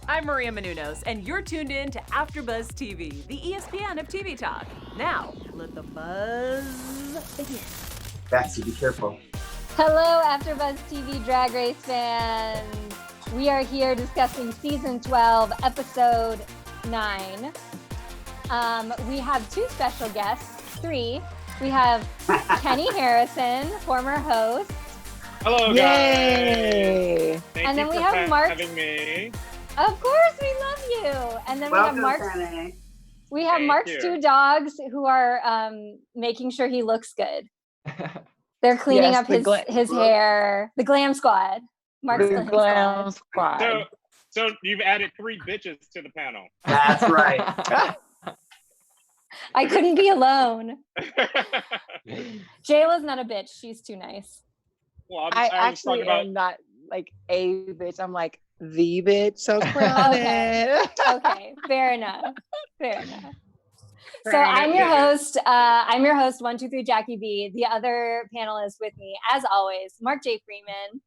I'm Maria Menounos, and you're tuned in to AfterBuzz TV, the ESPN of TV talk. Now, let the buzz begin. Betsy, be careful. Hello, AfterBuzz TV Drag Race fans. We are here discussing season 12, episode 9. We have two special guests, three. We have Kenny Harrison, former host. Hello, Yay! guys. Thank And you then we for have Mark. having me. Of course, we love you. And then Welcome, we have Mark. Kenny. We have Thank Mark's you. two dogs who are making sure he looks good. They're cleaning Yes, up the his hair. The Glam Squad. Mark's The Glam Squad. So you've added 3 bitches to the panel. That's right. I couldn't be alone. Jayla's not a bitch. She's too nice. Well, I was actually talking about. am not like a bitch. I'm like the bitch. So crown it. Okay, fair enough. Fair enough. So Crown it, I'm your yeah. host. I'm your host, 123 Jackie B. The other panelists with me, as always, Mark J. Freeman,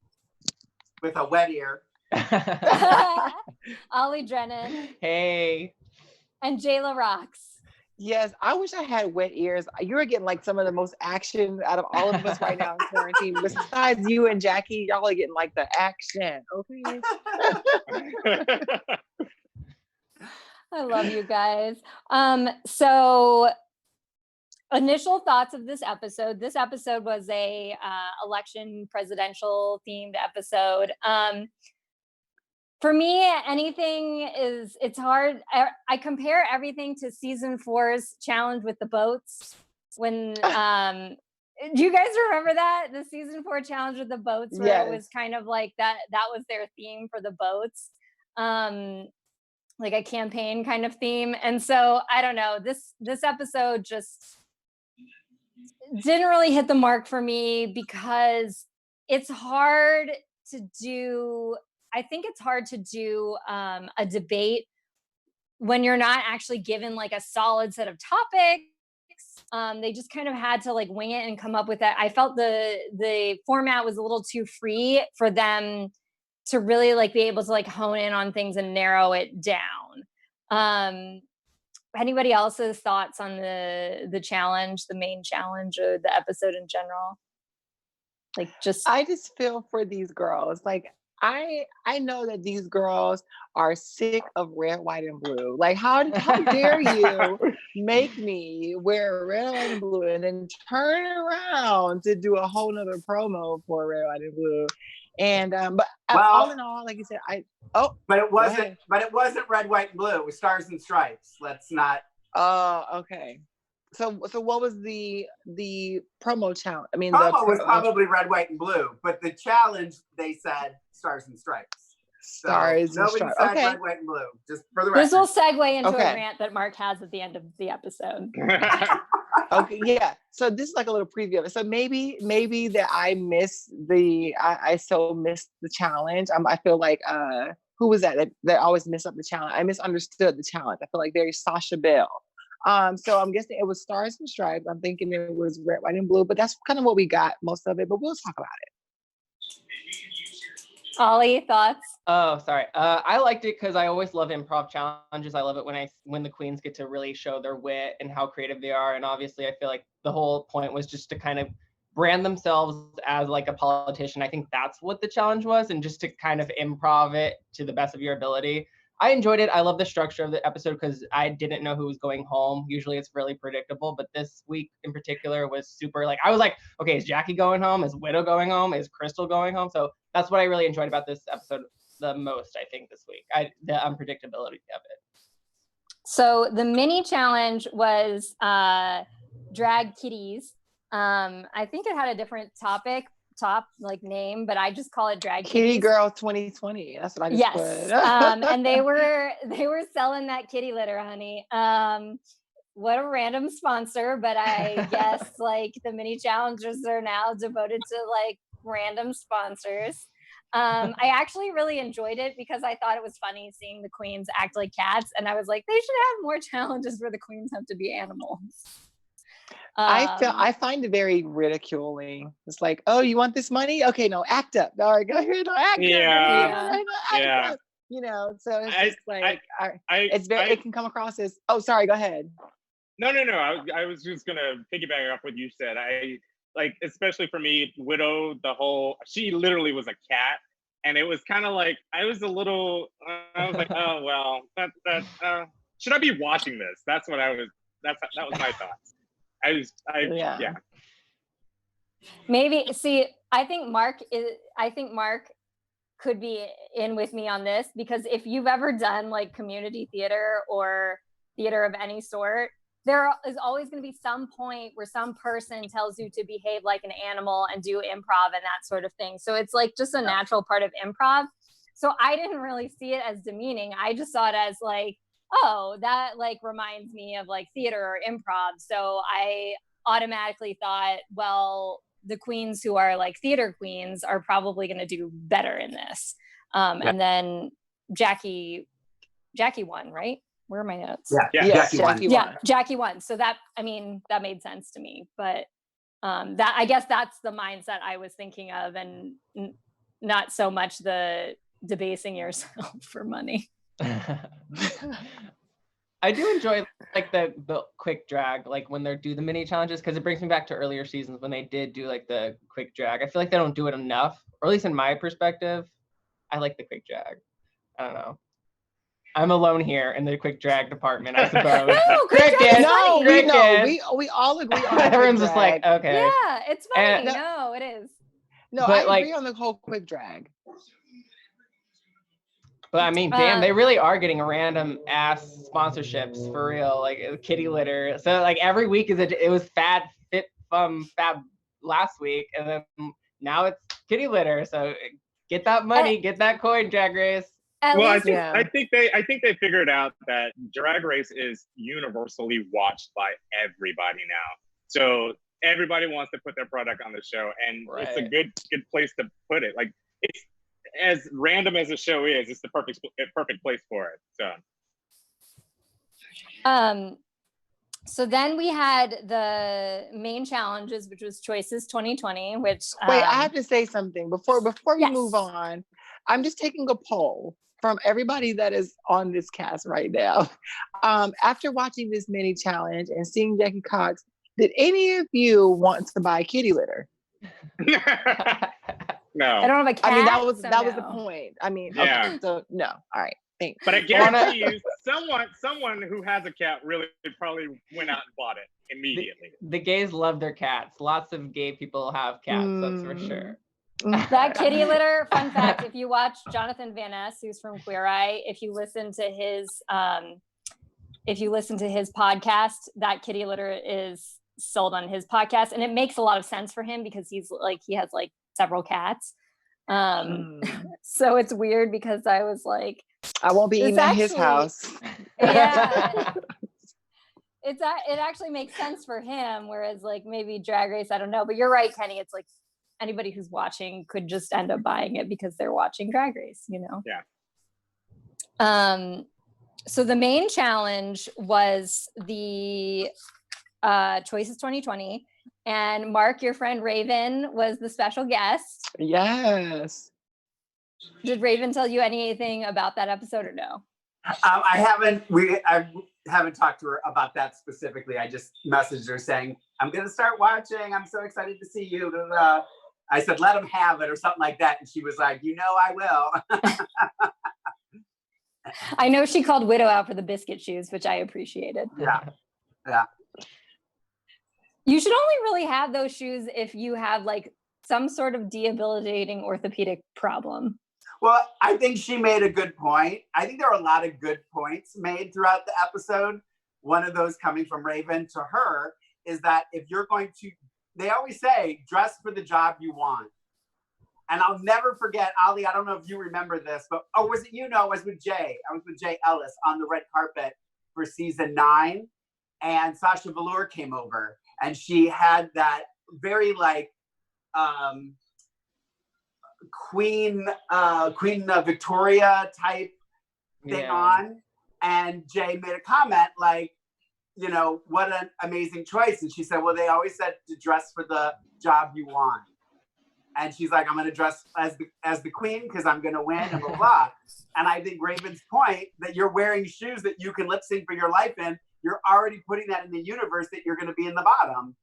With a wet ear. Ollie Drennan, Hey. and Jayla Roxx. Yes, I wish I had wet ears. You're getting like some of the most action out of all of us right now in quarantine. Besides you and Jackie, y'all are getting like the action. Okay. I love you guys. So initial thoughts of this episode. This episode was a election presidential themed episode. For me, it's hard. I compare everything to season 4's challenge with the boats. When, do you guys remember that? The season 4 challenge with the boats, where Yes. it was kind of like that was their theme for the boats. Like a campaign kind of theme. And so I don't know, this episode just didn't really hit the mark for me because it's hard to do. I think it's hard to do a debate when you're not actually given like a solid set of topics. They just kind of had to like wing it and come up with that. I felt the format was a little too free for them to really like be able to like hone in on things and narrow it down. Anybody else's thoughts on the challenge, the main challenge, or the episode in general? Like I just feel for these girls. Like I know that these girls are sick of red, white, and blue. Like how dare you make me wear red, white, and blue and then turn around to do a whole nother promo for red, white, and blue. And but all in all, like you said, but it wasn't red, white, and blue. It was stars and stripes. Let's not. Okay. So what was the promo challenge? I mean, Promo was probably red, white, and blue, but the challenge they said stars and stripes. Stars and nobody stripes. said Okay. red, white, and blue. Just for the record. this will segue into Okay. a rant that Mark has at the end of the episode. Okay, yeah. So this is like a little preview of it. So maybe that I missed I so missed the challenge. I feel like who was that always messed up the challenge? I misunderstood the challenge. I feel like very Sasha Bell. So I'm guessing it was stars and stripes. I'm thinking it was red, white, and blue, but that's kind of what we got, most of it, but we'll talk about it. Ollie, thoughts? Oh, sorry. I liked it because I always love improv challenges. I love it when the queens get to really show their wit and how creative they are. And obviously, I feel like the whole point was just to kind of brand themselves as like a politician. I think that's what the challenge was, and just to kind of improv it to the best of your ability. I enjoyed it. I love the structure of the episode because I didn't know who was going home. Usually it's really predictable, but this week in particular was super like, I was like, okay, is Jackie going home? Is Widow going home? Is Krystal going home? So that's what I really enjoyed about this episode the most, I think, this week. The unpredictability of it. So the mini challenge was drag kitties. I think it had a different top name, but I just call it drag Kitty kitties. Girl 2020. That's what I just Yes. put. And they were selling that kitty litter, honey. What a random sponsor, but I guess like the mini challengers are now devoted to like random sponsors. I actually really enjoyed it because I thought it was funny seeing the queens act like cats, and I was like, they should have more challenges where the queens have to be animals. I find it very ridiculing. It's like, oh, you want this money? Okay, no, act up. All right, go ahead, no, act up. Yeah. Act up. you know, so it's I- just like I it can come across as, oh, sorry, go ahead. No. I was just gonna piggyback off what you said. I like, especially for me, Widow. She literally was a cat, and it was kind of like I was a little. I was like, oh well, should I be watching this? That's what I was. That was my thoughts. Yeah. Maybe see. I think Mark could be in with me on this, because if you've ever done like community theater or theater of any sort, there is always going to be some point where some person tells you to behave like an animal and do improv and that sort of thing. So it's like just a natural part of improv. So I didn't really see it as demeaning. I just saw it as like, oh, that like reminds me of like theater or improv. So I automatically thought, well, the queens who are like theater queens are probably going to do better in this. And then Jacque won, right? Where are my notes? Yeah, Yes, Jacque won. Yeah, Jacque won. So that made sense to me. But that, I guess that's the mindset I was thinking of, and not so much the debasing yourself for money. I do enjoy like the quick drag, like when they do the mini challenges, because it brings me back to earlier seasons when they did do like the quick drag. I feel like they don't do it enough, or at least in my perspective. I like the quick drag. I don't know. I'm alone here in the quick drag department, I suppose. No, quick drag is funny. We all agree on Everyone's just like, okay. Yeah, it's funny. And- No, it is. No, But, I agree on the whole quick drag. But I mean, damn, they really are getting random ass sponsorships for real, like kitty litter. So like every week it was Fab last week, and then now it's kitty litter. So get that money, get that coin, Drag Race. Well, I least- think they figured out that Drag Race is universally watched by everybody now. So everybody wants to put their product on the show, and it's a good place to put it. Like, it's as random as the show is, it's the perfect place for it. So then we had the main challenges, which was Choices 2020, which Wait, I have to say something before we Yes. move on. I'm just taking a poll from everybody that is on this cast right now. After watching this mini challenge and seeing Jacque Cox, did any of you want to buy kitty litter? No. I don't have a cat. I mean, that was so the no. point. I mean, Yeah. okay, so no. All right, thanks. But I guarantee you, someone who has a cat really probably went out and bought it immediately. The gays love their cats. Lots of gay people have cats, that's for sure. That kitty litter, fun fact, if you watch Jonathan Van Ness, who's from Queer Eye, if you listen to his podcast, that kitty litter is sold on his podcast, and it makes a lot of sense for him because he has like several cats. So it's weird because I was like, I won't be eating at his actually- house. yeah. It actually makes sense for him, whereas like maybe Drag Race, I don't know. But you're right, Kenny. It's like anybody who's watching could just end up buying it because they're watching Drag Race, you know? Yeah. So the main challenge was the Choices 2020, and Mark, your friend Raven, was the special guest. Yes. Did Raven tell you anything about that episode or no? I haven't talked to her about that specifically. I just messaged her saying, I'm going to start watching. I'm so excited to see you. I said, let him have it or something like that. And she was like, I will. I know she called Widow out for the biscuit shoes, which I appreciated. Yeah. You should only really have those shoes if you have like some sort of debilitating orthopedic problem. Well, I think she made a good point. I think there are a lot of good points made throughout the episode. One of those coming from Raven to her is that if you're going to, they always say, dress for the job you want. And I'll never forget, Ali, I don't know if you remember this, but, was it I was with Jay. I was with Jay Ellis on the red carpet for season 9. And Sasha Velour came over. And she had that very like, Queen Victoria type thing on, and Jay made a comment like, what an amazing choice. And she said, well, they always said to dress for the job you want. And she's like, I'm going to dress as the queen because I'm going to win and blah, blah. And I think Raven's point that you're wearing shoes that you can lip sync for your life in, you're already putting that in the universe that you're going to be in the bottom.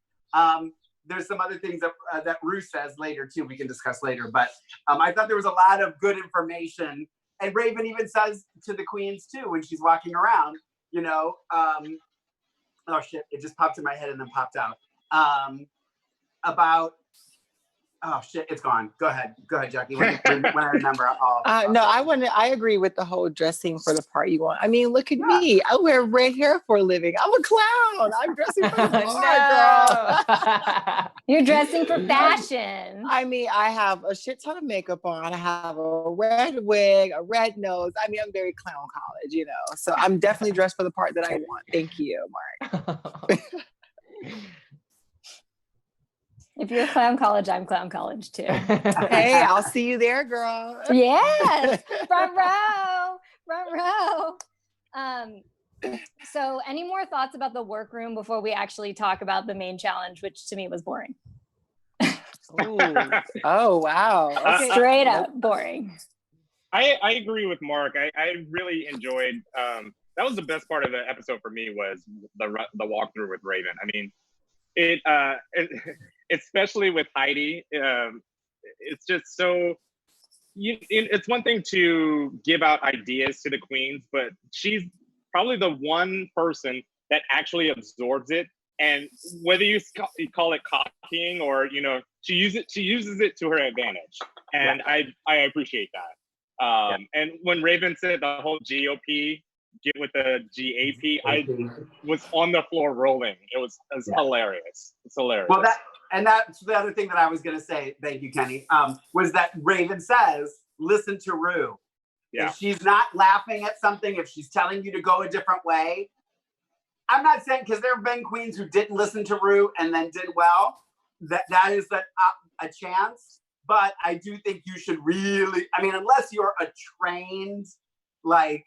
There's some other things that Ru says later too, we can discuss later. But I thought there was a lot of good information. And Raven even says to the queens too, when she's walking around, you know, oh shit, it just popped in my head and then popped out. About, oh shit, it's gone. Go ahead, Jacque. When I remember, no, I agree with the whole dressing for the part you want. I mean, look at me. I wear red hair for a living. I'm a clown. I'm dressing for the part, girl. You're dressing for fashion. I mean, I have a shit ton of makeup on. I have a red wig, a red nose. I mean, I'm very clown college, you know. So I'm definitely dressed for the part that I want. Thank you, Mark. If you're clown college, I'm clown college too. Hey, I'll see you there, girl. Yes, front row. So any more thoughts about the workroom before we actually talk about the main challenge, which to me was boring? Oh, wow. Okay. Straight up boring. I agree with Mark. I really enjoyed, that was the best part of the episode for me, was the walkthrough with Raven. I mean, it especially with Heidi, it's just so, it's one thing to give out ideas to the queens, but she's probably the one person that actually absorbs it. And whether you call it copying or, you know, she uses it to her advantage. And I appreciate that. And when Raven said the whole GOP, get with the GAP, I was on the floor rolling. It was hilarious. It's hilarious. Well, that's the other thing that I was going to say, thank you, Kenny, was that Raven says, listen to Ru. Yeah. If she's not laughing at something, if she's telling you to go a different way, I'm not saying, because there have been queens who didn't listen to Ru and then did well, that is a chance. But I do think you should really, I mean, unless you're a trained, like,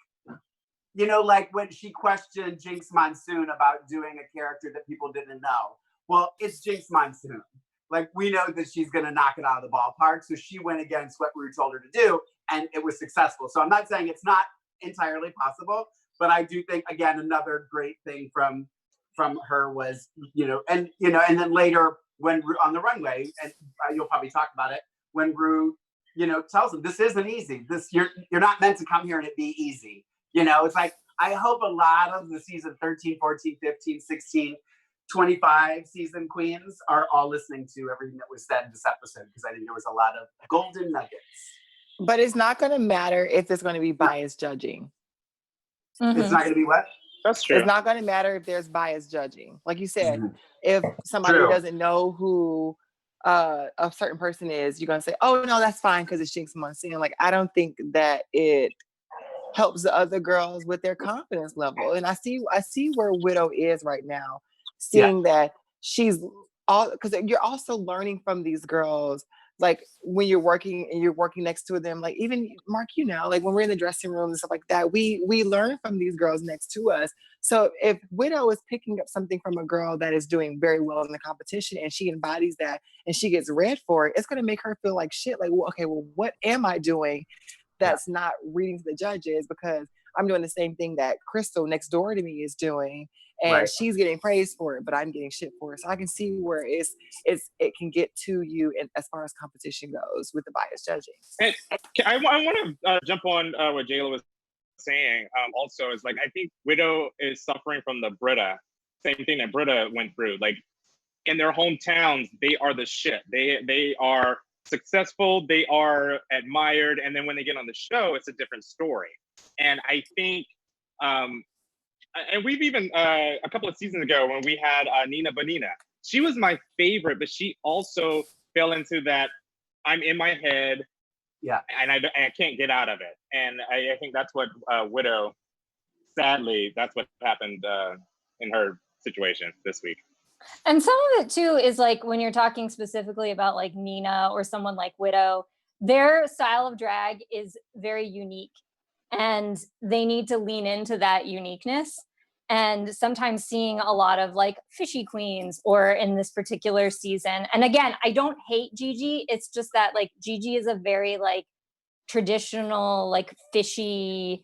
you know, like when she questioned Jinx Monsoon about doing a character that people didn't know. Well, it's Jinx Monsoon. Like, we know that she's going to knock it out of the ballpark. So she went against what Ru told her to do, and it was successful. So I'm not saying it's not entirely possible, but I do think, again, another great thing from her was, and then later when Ru on the runway, and you'll probably talk about it, when Ru, tells them, this isn't easy. You're not meant to come here and it be easy. It's like, I hope a lot of the season 13, 14, 15, 16, 25 season queens are all listening to everything that was said in this episode, because I think there was a lot of golden nuggets. But it's not going to matter if there's going to be biased judging. Mm-hmm. It's not going to be what? That's true. It's not going to matter if there's biased judging. Like you said, if somebody doesn't know who a certain person is, you're going to say, oh, no, that's fine because it's Jinx Monsoon. Like, I don't think that it helps the other girls with their confidence level. And I see where Widow is right now, seeing that she's all, because you're also learning from these girls. Like when you're working next to them, like even Mark, like when we're in the dressing room and stuff like that, we learn from these girls next to us. So if Widow is picking up something from a girl that is doing very well in the competition and she embodies that and she gets read for it, it's going to make her feel like shit. Like, well, okay, well, what am I doing that's not reading to the judges, because I'm doing the same thing that Krystal next door to me is doing, and she's getting praised for it, but I'm getting shit for it. So I can see where it can get to you as far as competition goes with the biased judging. And I want to jump on what Jayla was saying. Also, is like, I think Widow is suffering from the Brita, same thing that Brita went through. Like in their hometowns, they are the shit. They are successful, they are admired, and then when they get on the show, it's a different story. And I think, and we've even a couple of seasons ago when we had Nina Bonina, she was my favorite, but she also fell into that I'm in my head, and I can't get out of it. And I think that's what Widow, sadly, that's what happened in her situation this week. And some of it too is like when you're talking specifically about like Nina or someone like Widow, their style of drag is very unique and they need to lean into that uniqueness. and sometimes seeing a lot of like fishy queens, or in this particular season. And again, I don't hate Gigi. It's just that like Gigi is a very like traditional, like fishy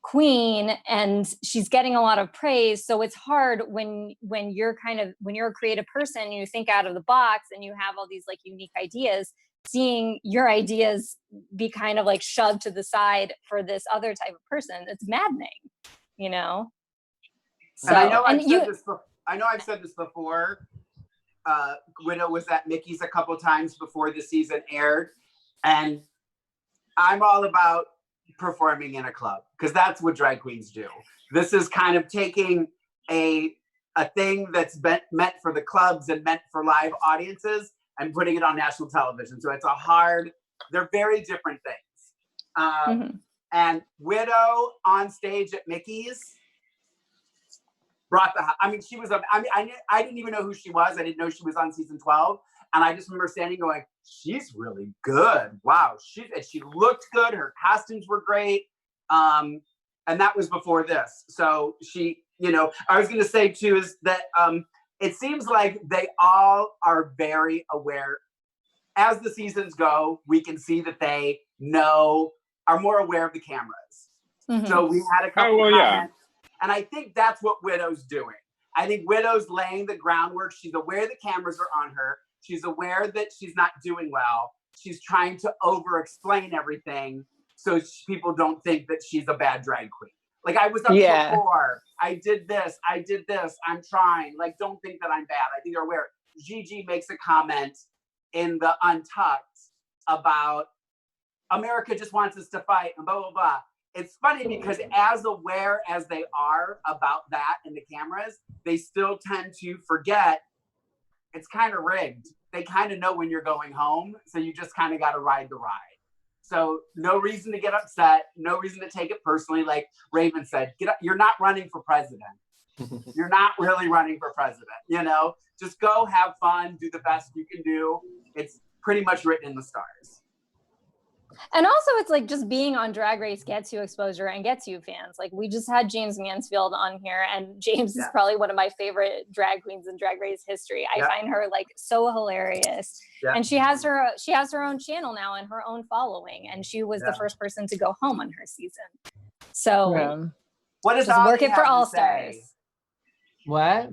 queen, and she's getting a lot of praise. So it's hard when you're a creative person and you think out of the box and you have all these like unique ideas, seeing your ideas be kind of like shoved to the side for this other type of person. It's maddening, you know? So, and I know I've said this before. Widow was at Mickey's a couple times before the season aired, and I'm all about performing in a club because that's what drag queens do. This is kind of taking a thing that's meant for the clubs and meant for live audiences and putting it on national television. So they're very different things. And Widow on stage at Mickey's brought she was, I didn't even know who she was. I didn't know she was on season 12. And I just remember standing going, she's really good. Wow. She looked good. Her costumes were great. And that was before this. So I was going to say too, is that it seems like they all are very aware. As the seasons go, we can see that they are more aware of the cameras. So we had a couple of comments. And I think that's what Widow's doing. I think Widow's laying the groundwork. She's aware the cameras are on her. She's aware that she's not doing well. She's trying to over-explain everything so people don't think that she's a bad drag queen. Like, I was up before. I did this. I'm trying. Like, don't think that I'm bad. I think they're aware. Gigi makes a comment in the Untucked about America just wants us to fight and blah, blah, blah. It's funny because as aware as they are about that in the cameras, they still tend to forget it's kind of rigged. They kind of know when you're going home. So you just kind of got to ride the ride. So no reason to get upset. No reason to take it personally. Like Raven said, you're not running for president. You're not really running for president. Just go have fun, do the best you can do. It's pretty much written in the stars. And also it's like just being on Drag Race gets you exposure and gets you fans. Like we just had James Mansfield on here, and James is probably one of my favorite drag queens in Drag Race history. I find her like so hilarious. And she has her own channel now and her own following, and she was the first person to go home on her season. So what is just working for All Stars. What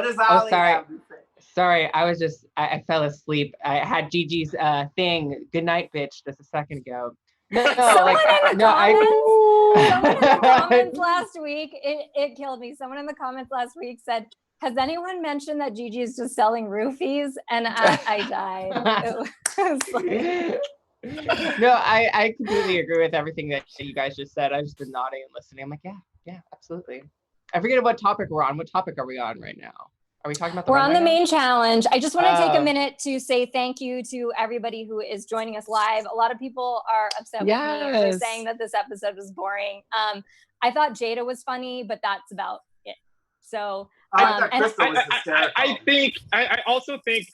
is Ollie have to say? Sorry, I fell asleep. I had Gigi's thing, good night, bitch, just a second ago. Someone in the comments last week, it killed me. Someone in the comments last week said, has anyone mentioned that Gigi is just selling roofies? And I died. It was like... No, I completely agree with everything that you guys just said. I've just been nodding and listening. I'm like, yeah, absolutely. I forget what topic we're on. What topic are we on right now? Are we talking about We're on the main challenge. I just want to take a minute to say thank you to everybody who is joining us live. A lot of people are upset with me for saying that this episode was boring. I thought Jada was funny, but that's about it. So I thought Krystal was hysterical. I also think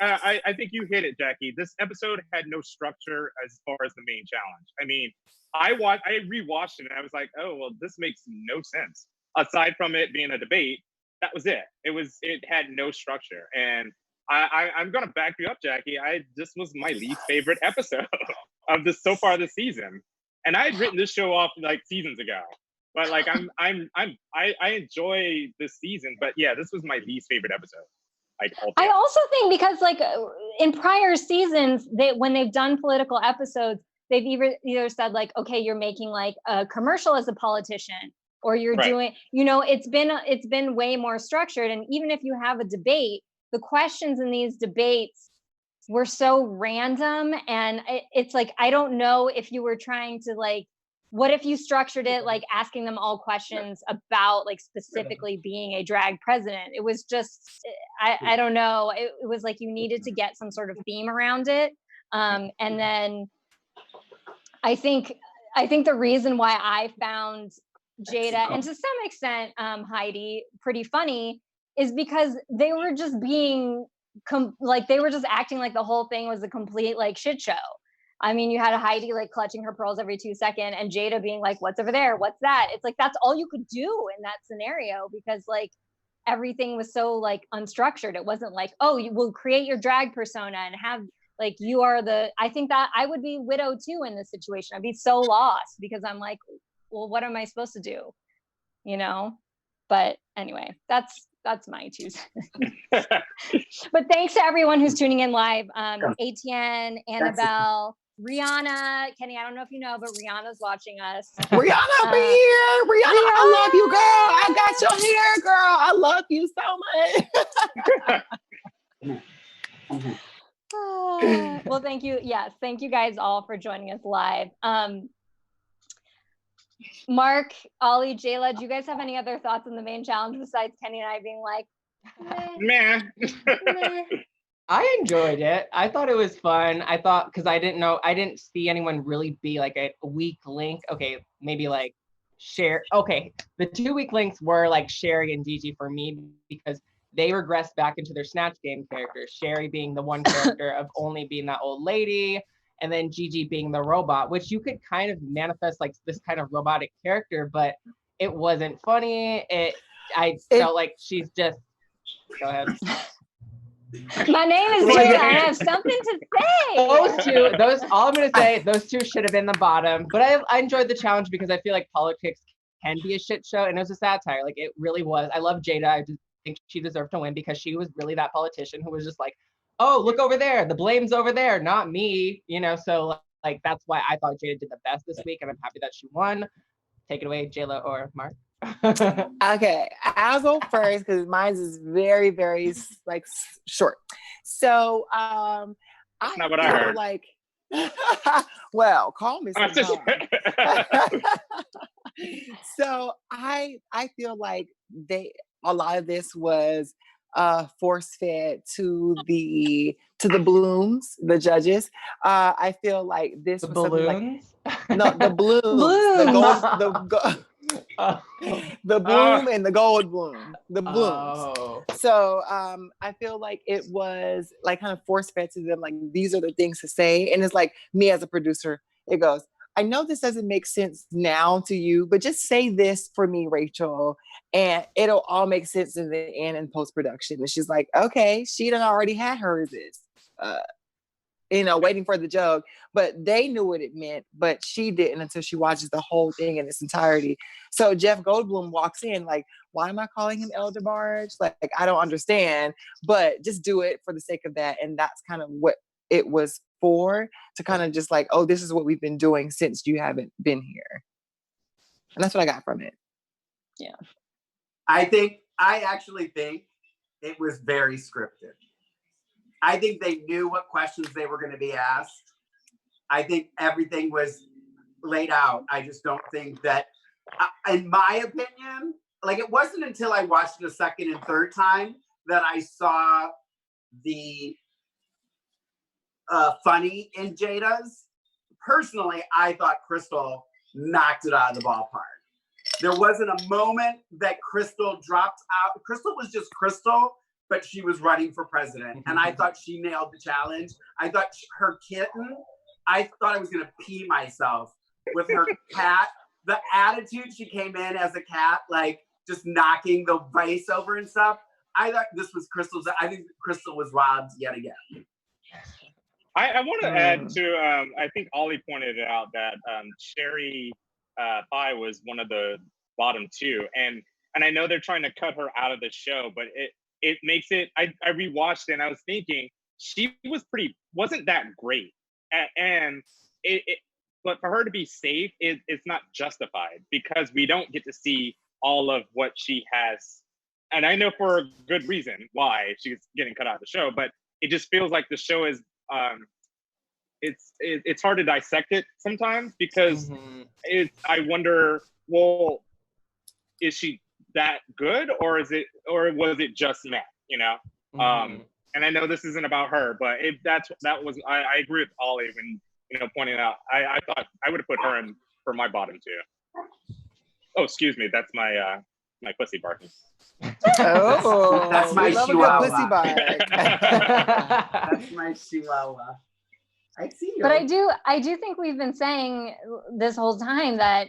you hit it, Jackie. This episode had no structure as far as the main challenge. I mean, I rewatched it and I was like, oh well, this makes no sense. Aside from it being a debate, that was it. It had no structure. And I'm gonna back you up, Jackie. This was my least favorite episode of so far this season. And I had written this show off like seasons ago. But like I enjoy this season, but yeah, this was my least favorite episode. Like I also think because like in prior seasons, when they've done political episodes, they've either said like, okay, you're making like a commercial as a politician, or you're doing, it's been way more structured. And even if you have a debate, the questions in these debates were so random. And it's like, I don't know if you were trying to like, what if you structured it like asking them all questions about like specifically being a drag president? It was just, I don't know. It was like you needed to get some sort of theme around it. And then I think the reason why I found Jada and to some extent Heidi pretty funny is because they were just being they were just acting like the whole thing was a complete like shit show. I mean, you had Heidi like clutching her pearls every 2 seconds and Jada being like, what's over there? What's that? It's like, that's all you could do in that scenario because like everything was so like unstructured. It wasn't like, oh, you will create your drag persona and have like, you are I think that I would be Widow too in this situation. I'd be so lost because I'm like, well, what am I supposed to do? You know? But anyway, that's my 2 cents. But thanks to everyone who's tuning in live. ATN, Annabelle, Rihanna, Kenny, I don't know if you know, but Rihanna's watching us. Rihanna over here. Rihanna, I love you, girl. I got your hair, girl. I love you so much. Well, thank you. Yes, thank you guys all for joining us live. Mark, Ollie, Jayla, do you guys have any other thoughts on the main challenge besides Kenny and I being like, meh? I enjoyed it. I thought it was fun. I thought, because I didn't see anyone really be like a weak link. Okay, maybe like Okay, the 2 weak links were like Sherry and Gigi for me because they regressed back into their Snatch Game characters. Sherry being the one character of only being that old lady, and then Gigi being the robot, which you could kind of manifest like this kind of robotic character, but it wasn't funny. I felt like she's just, go ahead. my name is Jayla, I have something to say. All I'm gonna say, those 2 should have been the bottom, but I enjoyed the challenge because I feel like politics can be a shit show, and it was a satire. Like it really was. I love Jada. I just think she deserved to win because she was really that politician who was just like, oh, look over there, the blame's over there, not me, you know. So like that's why I thought Jada did the best this week, and I'm happy that she won. Take it away, Jayla or Mark. Okay, I'll go first because mine is very, very like short. So That's not what I heard. Like, well, call me sometime. So I feel like a lot of this was force fed to the blooms, the judges. I feel like this was balloons? Something like the blooms, the bloom and the gold bloom, the blooms. Oh. So I feel like it was like kind of force fed to them, like these are the things to say. And it's like me as a producer, it goes, I know this doesn't make sense now to you, but just say this for me, Rachel, and it'll all make sense in the end in post-production. And she's like, okay, she done already had hers waiting for the joke, but they knew what it meant, but she didn't until she watches the whole thing in its entirety. So Jeff Goldblum walks in like, why am I calling him El DeBarge? Like, I don't understand, but just do it for the sake of that. And that's kind of what it was for, to kind of just like, oh, this is what we've been doing since you haven't been here. And that's what I got from it. Yeah. I actually think it was very scripted. I think they knew what questions they were going to be asked. I think everything was laid out. I just don't think that, in my opinion, like it wasn't until I watched it a second and third time that I saw the funny in Jada's. Personally, I thought Krystal knocked it out of the ballpark. There wasn't a moment that Krystal dropped out. Krystal was just Krystal, but she was running for president. And I thought she nailed the challenge. I thought her kitten, I thought I was gonna pee myself with her cat. The attitude she came in as a cat, like just knocking the vase over and stuff. I thought this was Krystal's. I think Krystal was robbed yet again. I want to add to, I think Ollie pointed it out that Sherry Pie was one of the bottom 2. And I know they're trying to cut her out of the show, but it makes it, I rewatched it and I was thinking she wasn't that great. And but for her to be safe, it's not justified because we don't get to see all of what she has. And I know for a good reason why she's getting cut out of the show, but it just feels like the show is, it's hard to dissect it sometimes because I wonder, well, is she that good or was it just Matt, you know? And I know this isn't about her, but I agree with Ollie when, pointing out, I thought I would have put her in for my bottom 2. Oh, excuse me. That's my pussy barking. Oh, that's my love chihuahua. a good pussy bark. That's my chihuahua. I see you. But I do think we've been saying this whole time that,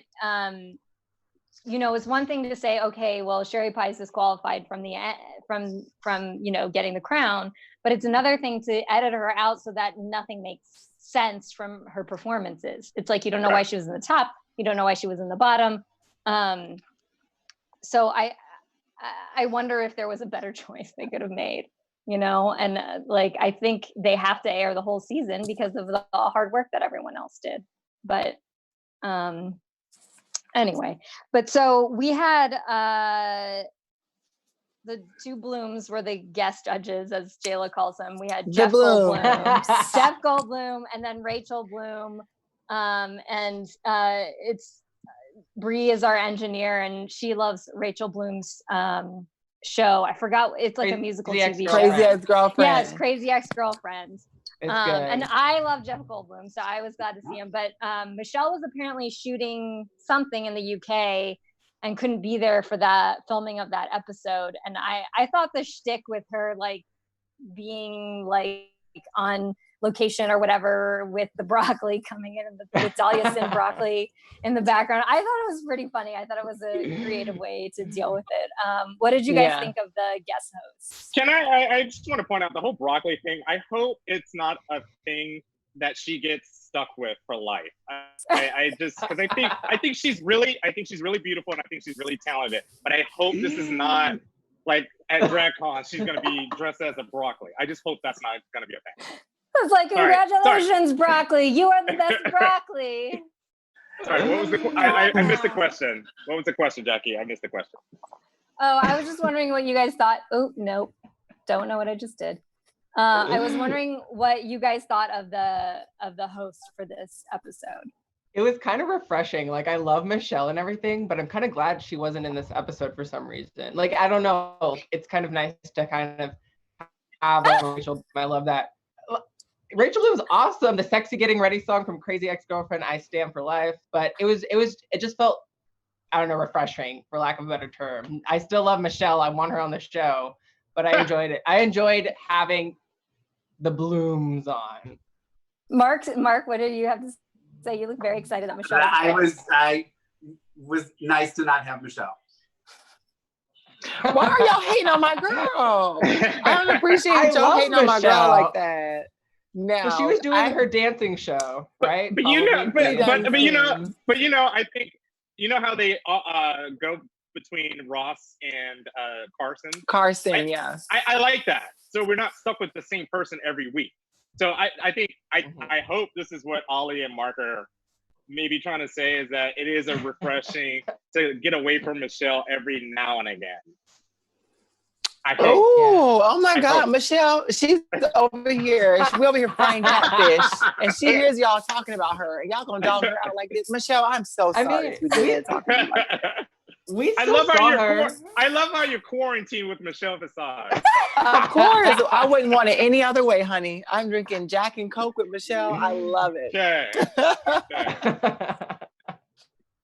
it's one thing to say, okay, well, Sherry Pie is disqualified from getting the crown, but it's another thing to edit her out so that nothing makes sense from her performances. It's like, you don't know why she was in the top, you don't know why she was in the bottom. So I wonder if there was a better choice they could have made, and I think they have to air the whole season because of the hard work that everyone else did. But anyway, but so we had the two Blooms were the guest judges, as Jayla calls them. We had Jeff Goldblum, Jeff Goldblum, and then Rachel Bloom. And it's Bree is our engineer, and she loves Rachel Bloom's show. I forgot, it's like a musical TV show. Crazy Ex-Girlfriend. Yes, Crazy Ex-Girlfriend. It's good. And I love Jeff Goldblum, so I was glad to see him. But Michelle was apparently shooting something in the UK and couldn't be there for that filming of that episode. And I thought the shtick with her like being like on location or whatever with the broccoli coming in and with Dahlia Sin broccoli in the background, I thought it was pretty funny. I thought it was a creative way to deal with it. What did you guys think of the guest hosts? Can I just want to point out the whole broccoli thing. I hope it's not a thing that she gets stuck with for life. I just, because I think she's really beautiful, and I think she's really talented. But I hope this is not like at DragCon she's gonna be dressed as a broccoli. I just hope that's not gonna be a thing. It's like, congratulations, broccoli! You are the best broccoli. Sorry, what was the? I missed the question. What was the question, Jackie? I missed the question. Oh, I was just wondering what you guys thought. Oh, nope, don't know what I just did. I was wondering what you guys thought of the host for this episode. It was kind of refreshing. Like, I love Michelle and everything, but I'm kind of glad she wasn't in this episode for some reason. Like, I don't know. It's kind of nice to kind of have Rachel. I love that. Rachel was awesome. The sexy getting ready song from Crazy Ex-Girlfriend, I Stand for Life. But it just felt, I don't know, refreshing, for lack of a better term. I still love Michelle. I want her on the show, but I enjoyed it. I enjoyed having the Blooms on. Mark, what did you have to say? You look very excited that Michelle. I was nice to not have Michelle. Why are y'all hating on my girl? I don't appreciate y'all hating on my girl like that. No, so she was doing her dancing show, right? But you know, I think how they go between Ross and Carson. Yeah. I like that. So we're not stuck with the same person every week. So I think I hope this is what Ollie and Mark are maybe trying to say, is that it is a refreshing to get away from Michelle every now and again. Oh my God, Michelle, she's over here. We're over here frying catfish, and she hears y'all talking about her, and y'all gonna dog her out like this. Michelle, I'm so sorry. I love how you're quarantined with Michelle Visage. Of course, I wouldn't want it any other way, honey. I'm drinking Jack and Coke with Michelle. I love it. Okay.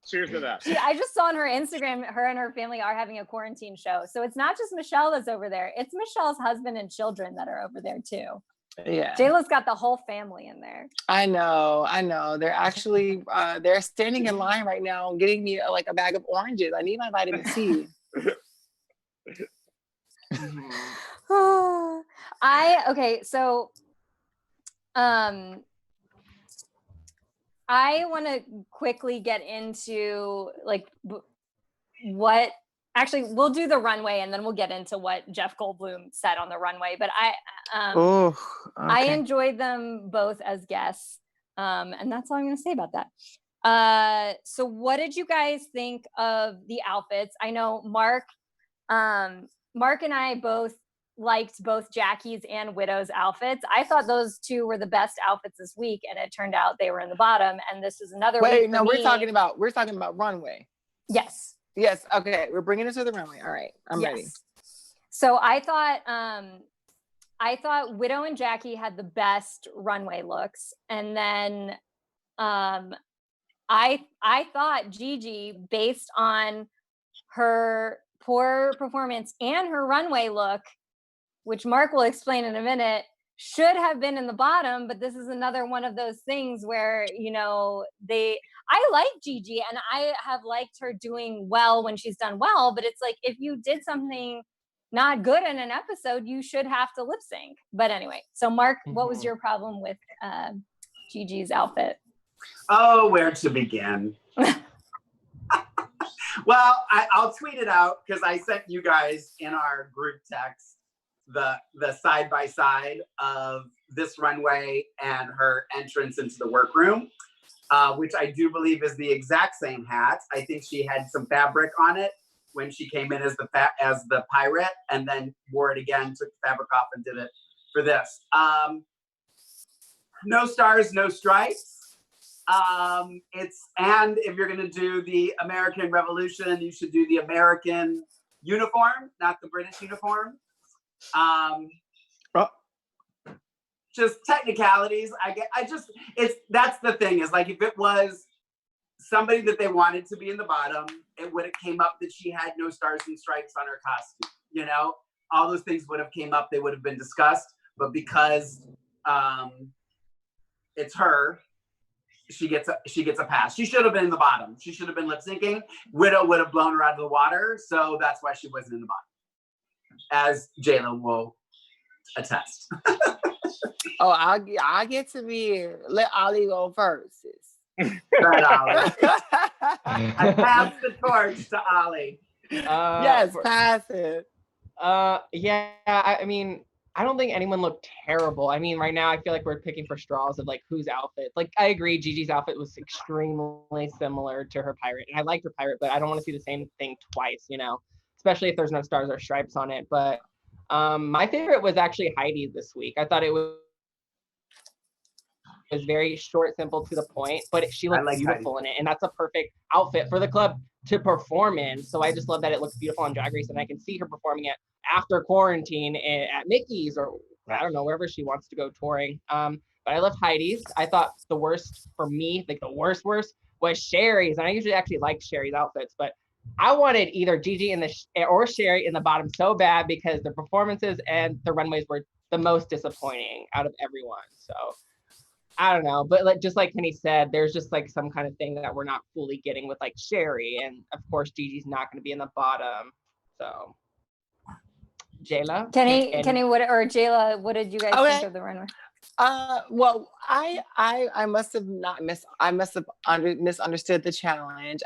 Cheers to that. I just saw on her Instagram, her and her family are having a quarantine show. So it's not just Michelle that's over there. It's Michelle's husband and children that are over there too. Yeah. Jayla's got the whole family in there. I know. They're actually, they're standing in line right now getting me like a bag of oranges. I need my vitamin C. I want to quickly get into like we'll do the runway and then we'll get into what Jeff Goldblum said on the runway. But I enjoyed them both as guests. And that's all I'm going to say about that. So what did you guys think of the outfits? I know Mark and I both liked both Jackie's and Widow's outfits. I thought those two were the best outfits this week, and it turned out they were in the bottom. And this is another week. No, we're talking about runway. Yes. Okay, we're bringing it to the runway. All right, I'm ready. So I thought Widow and Jackie had the best runway looks, and then I thought Gigi, based on her poor performance and her runway look, which Mark will explain in a minute, should have been in the bottom, but this is another one of those things where, you know, I like Gigi and I have liked her doing well when she's done well, but it's like, if you did something not good in an episode, you should have to lip sync. But anyway, so Mark, what was your problem with Gigi's outfit? Oh, where to begin? Well, I'll tweet it out because I sent you guys in our group text the side by side of this runway and her entrance into the workroom, which I do believe is the exact same hat. I think she had some fabric on it when she came in as the pirate, and then wore it again, took the fabric off, and did it for this. No stars, no stripes. And if you're gonna do the American Revolution, you should do the American uniform, not the British uniform. Just technicalities. That's the thing, is like, if it was somebody that they wanted to be in the bottom, it would have came up that she had no stars and stripes on her costume. You know, all those things would have came up. They would have been discussed. But because it's her, she gets a pass. She should have been in the bottom. She should have been lip syncing. Widow would have blown her out of the water, so that's why she wasn't in the bottom, as Jayla will attest. Oh, I get to let Ollie go first. Right, Ollie. I pass the torch to Ollie. Yes, pass it. Yeah, I mean, I don't think anyone looked terrible. I mean, right now I feel like we're picking for straws of like whose outfit. Like, I agree, Gigi's outfit was extremely similar to her pirate, and I liked her pirate, but I don't want to see the same thing twice, you know, especially if there's no stars or stripes on it. But my favorite was actually Heidi's this week. I thought it was very short, simple, to the point, but she looked beautiful Heidi in it, and that's a perfect outfit for the club to perform in. So I just love that it looks beautiful on Drag Race, and I can see her performing it after quarantine at Mickey's, or I don't know, wherever she wants to go touring. But I love Heidi's. I thought the worst for me, like the worst was Sherry's, and I usually actually like Sherry's outfits, but I wanted either Gigi or Sherry in the bottom so bad because the performances and the runways were the most disappointing out of everyone. So I don't know, but just like Kenny said, there's just like some kind of thing that we're not fully getting with like Sherry, and of course Gigi's not going to be in the bottom. So Jayla, Kenny, Jayla, what did you guys think of the runway? Well, I must have misunderstood the challenge.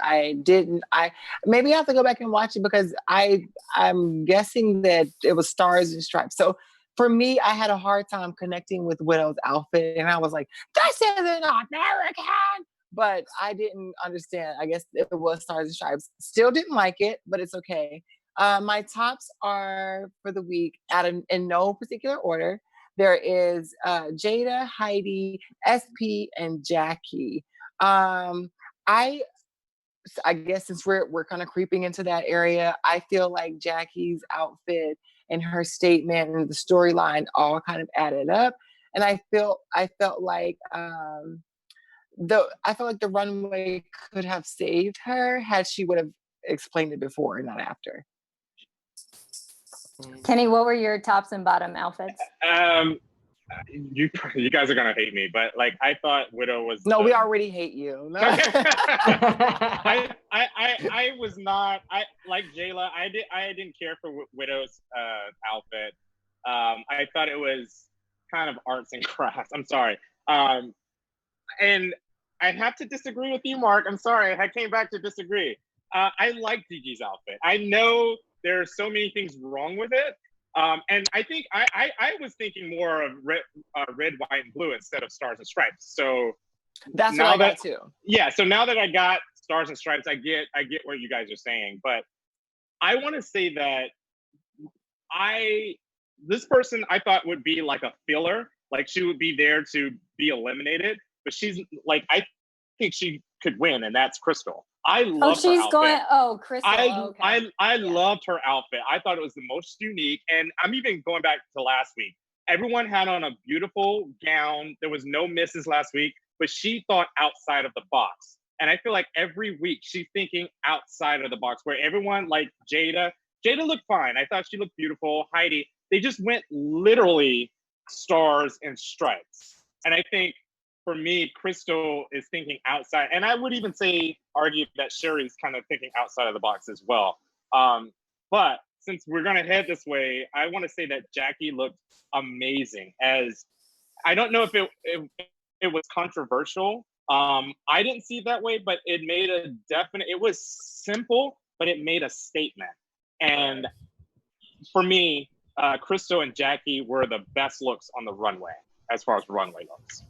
Maybe I have to go back and watch it because I'm guessing that it was stars and stripes. So for me, I had a hard time connecting with Widow's outfit, and I was like, "This isn't American," but I didn't understand. I guess it was stars and stripes. Still didn't like it, but it's okay. My tops are for the week in no particular order. There is Jada, Heidi, SP, and Jacque. I guess since we're kind of creeping into that area, I feel like Jackie's outfit and her statement and the storyline all kind of added up, and I felt like the runway could have saved her had she would have explained it before and not after. Kenny, what were your tops and bottom outfits? You guys are gonna hate me, but like I thought Widow was. No, we already hate you. No. I was not. I like Jayla. I didn't care for Widow's outfit. I thought it was kind of arts and crafts. I'm sorry. And I have to disagree with you, Mark. I'm sorry. I came back to disagree. I like Gigi's outfit. I know there are so many things wrong with it. And I think I was thinking more of red, white, and blue instead of stars and stripes. So that's what I got too. Yeah. So now that I got stars and stripes, I get what you guys are saying. But I want to say that this person I thought would be like a filler, like she would be there to be eliminated. But she's like, I think she could win, and that's Krystal. I love her outfit. Krystal. I loved her outfit. I thought it was the most unique. And I'm even going back to last week. Everyone had on a beautiful gown. There was no misses last week, but she thought outside of the box. And I feel like every week she's thinking outside of the box, where everyone like Jada looked fine. I thought she looked beautiful. Heidi, they just went literally stars and stripes. And I think for me, Krystal is thinking outside, and I would even argue that Sherry's kind of thinking outside of the box as well. But since we're gonna head this way, I want to say that Jacque looked amazing. As I don't know if it was controversial. I didn't see it that way, but it made it was simple, but it made a statement. And for me, Krystal and Jacque were the best looks on the runway as far as runway looks.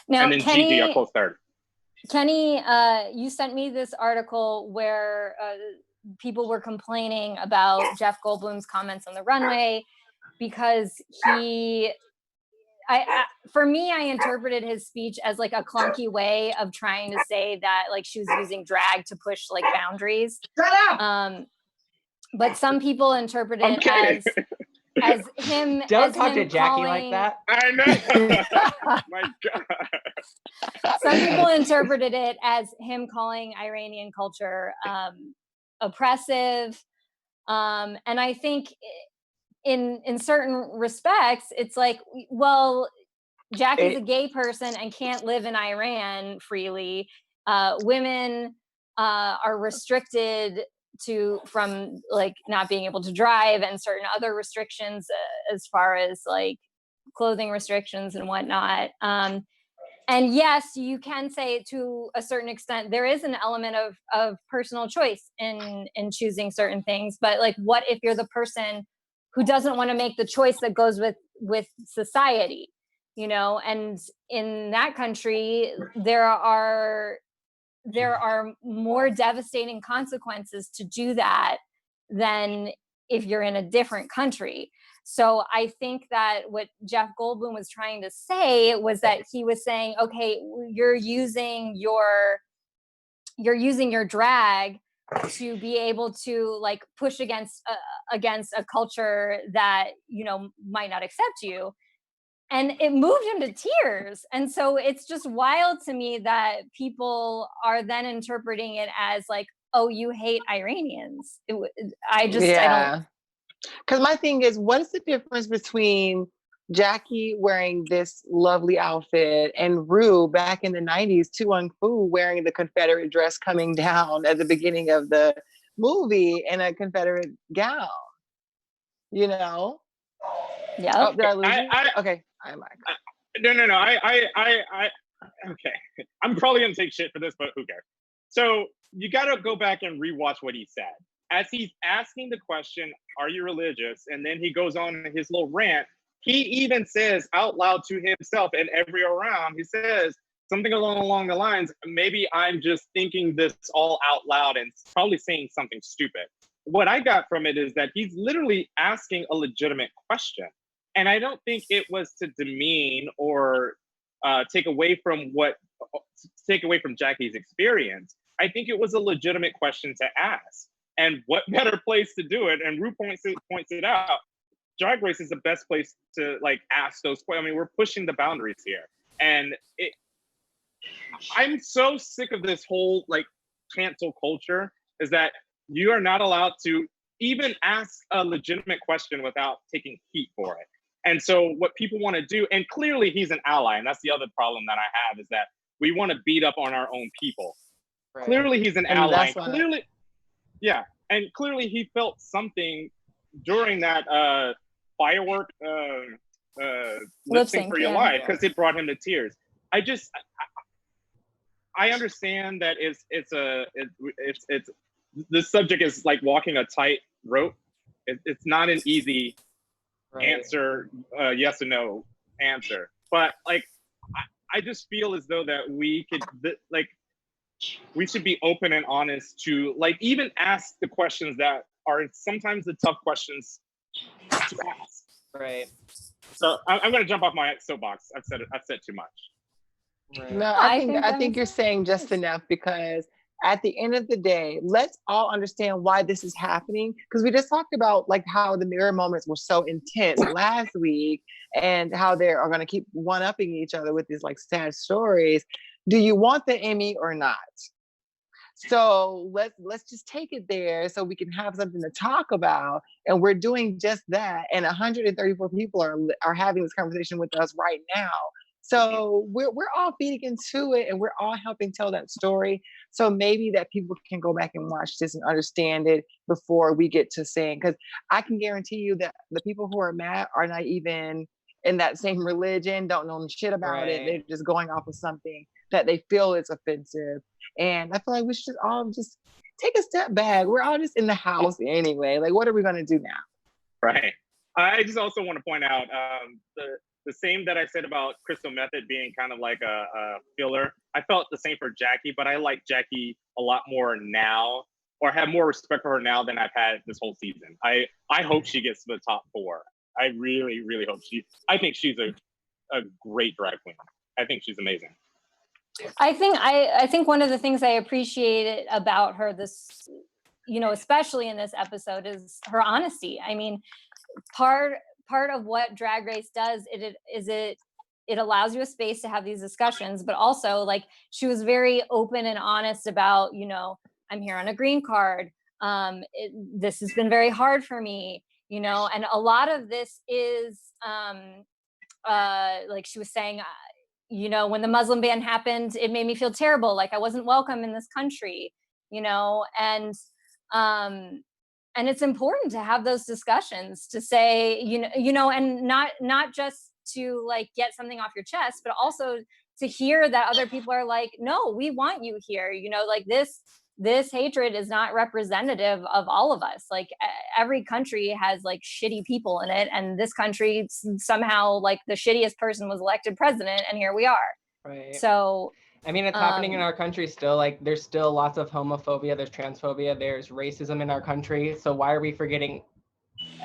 Now, and then Kenny, Gigi, a close third. Kenny, you sent me this article where people were complaining about Jeff Goldblum's comments on the runway because for me, I interpreted his speech as like a clunky way of trying to say that like she was using drag to push like boundaries. Shut up! But some people interpreted it as him. Don't talk to Jacque like that. I know. My God. Some people interpreted it as him calling Iranian culture oppressive. And I think in certain respects, it's like, well, Jacque is a gay person and can't live in Iran freely. Women are restricted from like not being able to drive and certain other restrictions as far as like clothing restrictions and whatnot. And yes, you can say to a certain extent, there is an element of personal choice in choosing certain things. But like, what if you're the person who doesn't want to make the choice that goes with society, you know? And in that country, there are more devastating consequences to do that than if you're in a different country. So I think that what Jeff Goldblum was trying to say was that he was saying, okay, you're using your drag to be able to like push against a culture that, you know, might not accept you. And it moved him to tears. And so it's just wild to me that people are then interpreting it as like, oh, you hate Iranians. I don't. Because my thing is, what's the difference between Jacque wearing this lovely outfit and Ru back in the 90s, Tu Wong Fu wearing the Confederate dress coming down at the beginning of the movie in a Confederate gown? You know? Yeah. Oh, did I lose you? Okay. No. Okay. I'm probably gonna take shit for this, but who cares? So you gotta go back and rewatch what he said. As he's asking the question, are you religious? And then he goes on his little rant. He even says out loud to himself and everyone around, he says something along the lines, maybe I'm just thinking this all out loud and probably saying something stupid. What I got from it is that he's literally asking a legitimate question. And I don't think it was to demean or take away from Jackie's experience. I think it was a legitimate question to ask. And what better place to do it? And Ru points it out. Drag Race is the best place to like ask those questions. I mean, we're pushing the boundaries here. And I'm so sick of this whole like cancel culture, is that you are not allowed to even ask a legitimate question without taking heat for it. And so what people want to do, and clearly he's an ally, and that's the other problem that I have, is that we want to beat up on our own people. Right. Clearly he's an ally. And clearly he felt something during that firework lip sync for your life, because it brought him to tears. I understand that it's this subject is like walking a tight rope. It's not an easy answer, yes or no answer. But like, I just feel as though that we should be open and honest to like even ask the questions that are sometimes the tough questions to ask. Right. So I'm going to jump off my soapbox. I've said too much. Right. No, I think you're saying just enough, because at the end of the day, let's all understand why this is happening. Because we just talked about like how the mirror moments were so intense last week and how they are going to keep one-upping each other with these like sad stories. Do you want the Emmy or not? So let's just take it there so we can have something to talk about. And we're doing just that. And 134 people are having this conversation with us right now. So we're all feeding into it, and we're all helping tell that story. So maybe that people can go back and watch this and understand it before we get to saying, because I can guarantee you that the people who are mad are not even in that same religion, don't know shit about it. They're just going off of something that they feel is offensive. And I feel like we should all just take a step back. We're all just in the house anyway. Like, what are we going to do now? Right. I just also want to point out the same that I said about Krystal Method being kind of like a filler. I felt the same for Jacque, but I like Jacque a lot more now, or have more respect for her now than I've had this whole season. I hope she gets to the top 4. I really, really hope I think she's a great drag queen. I think she's amazing. I think one of the things I appreciated about her this, especially in this episode, is her honesty. I mean, part of what Drag Race does, it allows you a space to have these discussions, but also, like, she was very open and honest about, I'm here on a green card. This has been very hard for me, and a lot of this is like she was saying, when the Muslim ban happened, it made me feel terrible. Like I wasn't welcome in this country, and it's important to have those discussions to say, and not just to like get something off your chest, but also to hear that other people are like, no, we want you here. Like this hatred is not representative of all of us. Like every country has like shitty people in it. And this country somehow, like, the shittiest person was elected president, and here we are. Right. So I mean, it's happening in our country still. Like, there's still lots of homophobia, there's transphobia, there's racism in our country. So why are we forgetting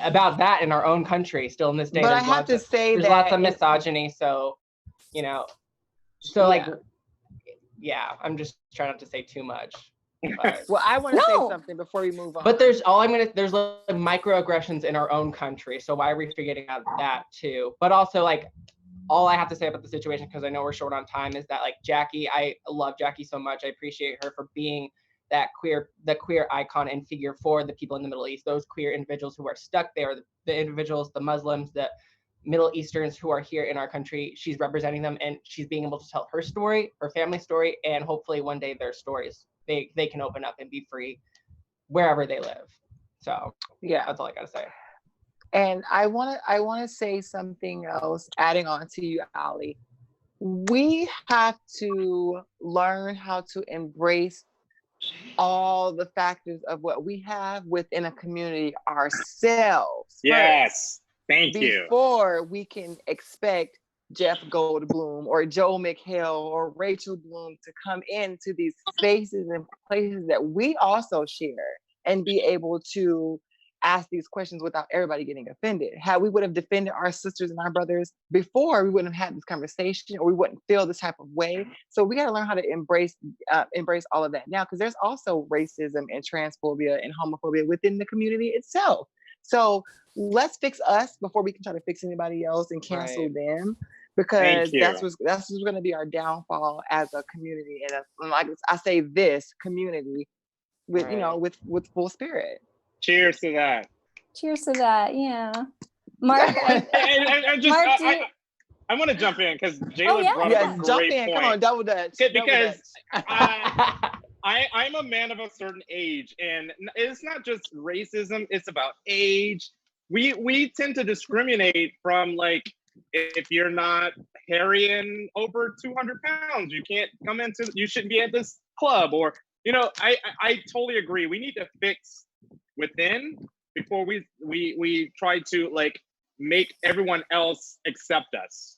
about that in our own country still in this day? But I have to say there's lots of misogyny. So, I'm just trying not to say too much. But. Well, I want to say something before we move on. But there's like microaggressions in our own country. So why are we forgetting about that too? But also, like, all I have to say about the situation, because I know we're short on time, is that like Jacque, I love Jacque so much. I appreciate her for being the queer icon and figure for the people in the Middle East, those queer individuals who are stuck there, the individuals, the Muslims, the Middle Easterns who are here in our country. She's representing them, and she's being able to tell her story, her family story, and hopefully one day their stories, they can open up and be free wherever they live. So yeah, that's all I gotta say. And I want to say something else, adding on to you, Ali. We have to learn how to embrace all the factors of what we have within a community ourselves. Yes, thank you. Before we can expect Jeff Goldblum or Joe McHale or Rachel Bloom to come into these spaces and places that we also share and be able to ask these questions without everybody getting offended. How we would have defended our sisters and our brothers before, we wouldn't have had this conversation, or we wouldn't feel this type of way. So we got to learn how to embrace all of that now, because there's also racism and transphobia and homophobia within the community itself. So let's fix us before we can try to fix anybody else and cancel them, because that's what's going to be our downfall as a community. And like I say, this community with with full spirit. Cheers to that. Cheers to that. Yeah. Mark. I want to jump in because Jayla brought up a great point. Come on, double dutch. Because I'm a man of a certain age, and it's not just racism, it's about age. We tend to discriminate from, like, if you're not hairy and over 200 pounds, you shouldn't be at this club, or, I totally agree. We need to fix within before we try to, like, make everyone else accept us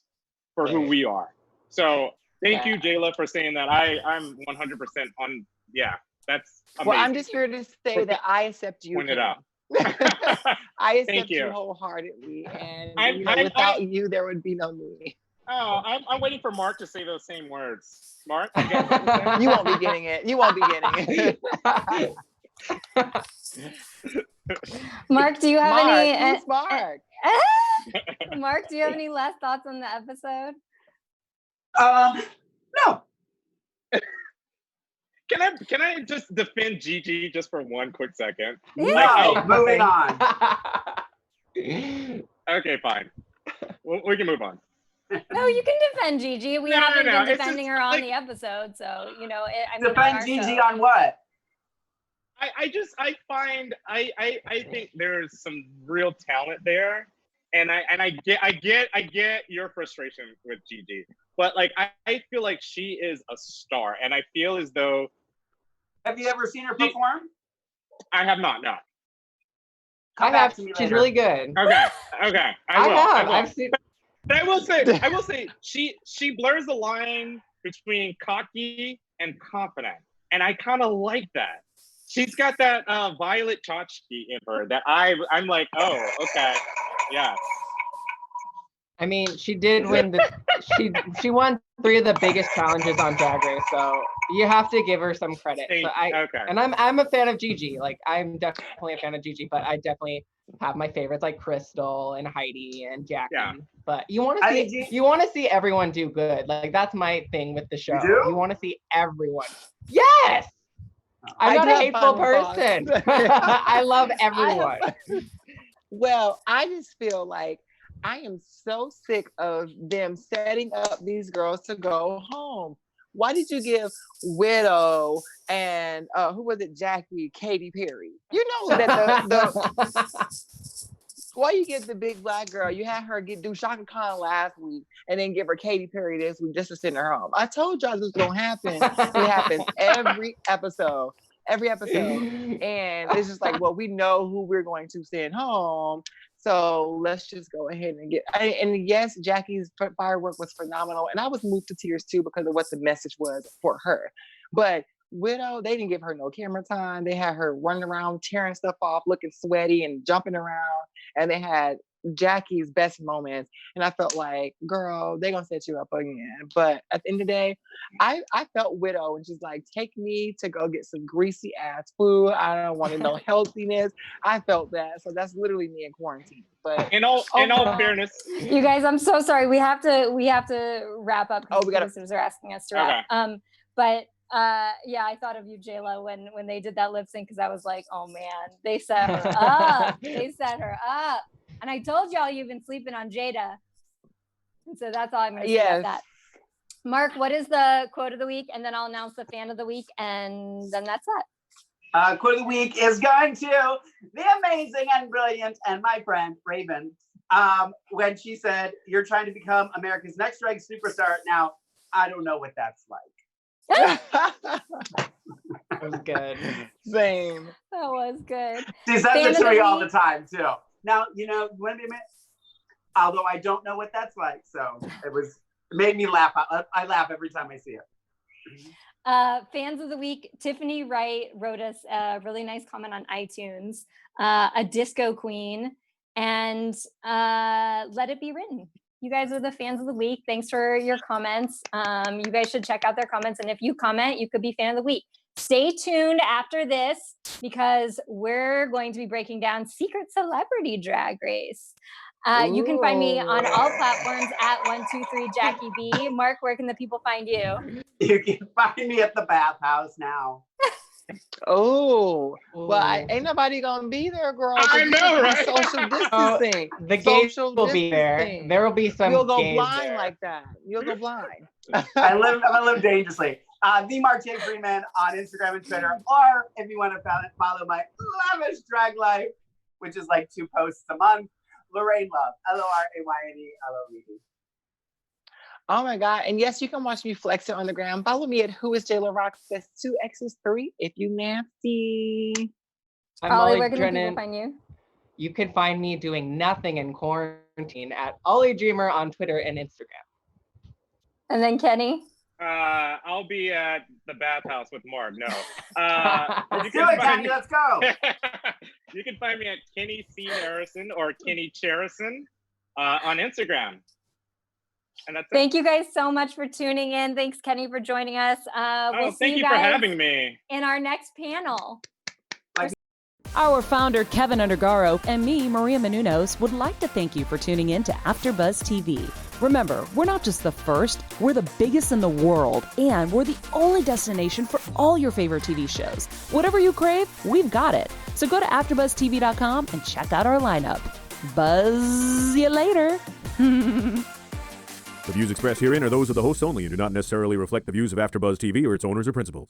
for who we are. So thank you, Jayla, for saying that. I'm 100% on. Yeah, that's amazing. Well, I'm just here to say that I accept you. Point it out. I accept you wholeheartedly, and without you, there would be no me. Oh, I'm waiting for Mark to say those same words. Mark, you won't be getting it. You won't be getting it. Mark, do you have any? Mark. Mark, do you have any last thoughts on the episode? No. Can I just defend Gigi just for one quick second? No, moving on. Okay, fine. We can move on. No, you can defend Gigi. We haven't been It's defending just, her on like, the episode, so you know. I mean, Defend Gigi on what? I think there's some real talent there, and I get your frustration with Gigi, but like I feel like she is a star, and I feel as though. Have you ever seen her perform? I have not. No. Come back to me later. She's really good. Okay. I will. I've seen. But I will say, she blurs the line between cocky and confident, and I kind of like that. She's got that Violet Chachki in her that I'm like, oh, okay, yeah. I mean, she did win she won 3 of the biggest challenges on Drag Race, so you have to give her some credit. And I'm a fan of Gigi. Like, I'm definitely a fan of Gigi, but I definitely have my favorites like Krystal and Heidi and Jacque. Yeah. But you want to see everyone do good. Like, that's my thing with the show. You want to see everyone. Yes. I'm not a hateful person. I love everyone. Well, I just feel like I am so sick of them setting up these girls to go home. Why did you give Widow and who was it, Jackie, Katy Perry? You know that why you get the big black girl? You had her do Shaka Khan last week and then give her Katy Perry this week just to send her home. I told y'all this was gonna happen. It happens every episode. And it's just like, well, we know who we're going to send home. So let's just go ahead and and yes, Jackie's firework was phenomenal. And I was moved to tears too because of what the message was for her. But Widow, they didn't give her no camera time. They had her running around, tearing stuff off, looking sweaty and jumping around. And they had Jackie's best moments. And I felt like, girl, they're going to set you up again. But at the end of the day, I felt Widow and she's like, take me to go get some greasy ass food. I don't want to know healthiness. I felt that. So that's literally me in quarantine. But in all fairness, you guys, I'm so sorry. We have to wrap up because the listeners are asking us to wrap. Okay. But yeah, I thought of you, Jayla, when they did that lip sync because I was like, oh man, they set her up. And I told y'all you've been sleeping on Jada. And so that's all I'm going to say about that. Mark, what is the quote of the week? And then I'll announce the fan of the week. And then that's it. Quote of the week is going to the amazing and brilliant and my friend, Raven. When she said, you're trying to become America's next drag superstar. Now, I don't know what that's like. That was good. Same. That was good. She says it to me all the time, too. Now, you know, although I don't know what that's like, so it made me laugh. I laugh every time I see it. Fans of the week, Tiffany Wright wrote us a really nice comment on iTunes, a disco queen, and let it be written. You guys are the fans of the week. Thanks for your comments. You guys should check out their comments. And if you comment, you could be fan of the week. Stay tuned after this because we're going to be breaking down Secret Celebrity Drag Race. You can find me on all platforms at 123 Jackie B. Mark, where can the people find you? You can find me at the bathhouse now. Well, ain't nobody gonna be there, girl. I know, right? Social distancing. The gays will be there. There will be some. You'll go blind like that. You'll go blind. I live dangerously. The Mark J. Freeman on Instagram and Twitter, or if you want to follow my lavish drag life, which is like 2 posts a month, Lorraine Love, LORAYNE LOVE. Oh my God. And yes, you can watch me flex it on the ground. Follow me at Who is Jayla Roxx. That's 2 X's 3 if you nasty. I'm Ollie, where can Drennan. people find you? You can find me doing nothing in quarantine at Ollie Dreamer on Twitter and Instagram. And then Kenny? I'll be at the bathhouse with Mark. No. Let's do it, Kenny. Let's go. You can find me at Kenny C. Harrison or Kenny Cherison on Instagram. And that's Thank you guys so much for tuning in. Thanks, Kenny, for joining us. We'll see thank you guys for having me in our next panel. Our founder, Keven Undergaro, and me, Maria Menounos, would like to thank you for tuning in to AfterBuzz TV. Remember, we're not just the first, we're the biggest in the world, and we're the only destination for all your favorite TV shows. Whatever you crave, we've got it. So go to AfterBuzzTV.com and check out our lineup. Buzz you later. The views expressed herein are those of the hosts only and do not necessarily reflect the views of AfterBuzz TV or its owners or principals.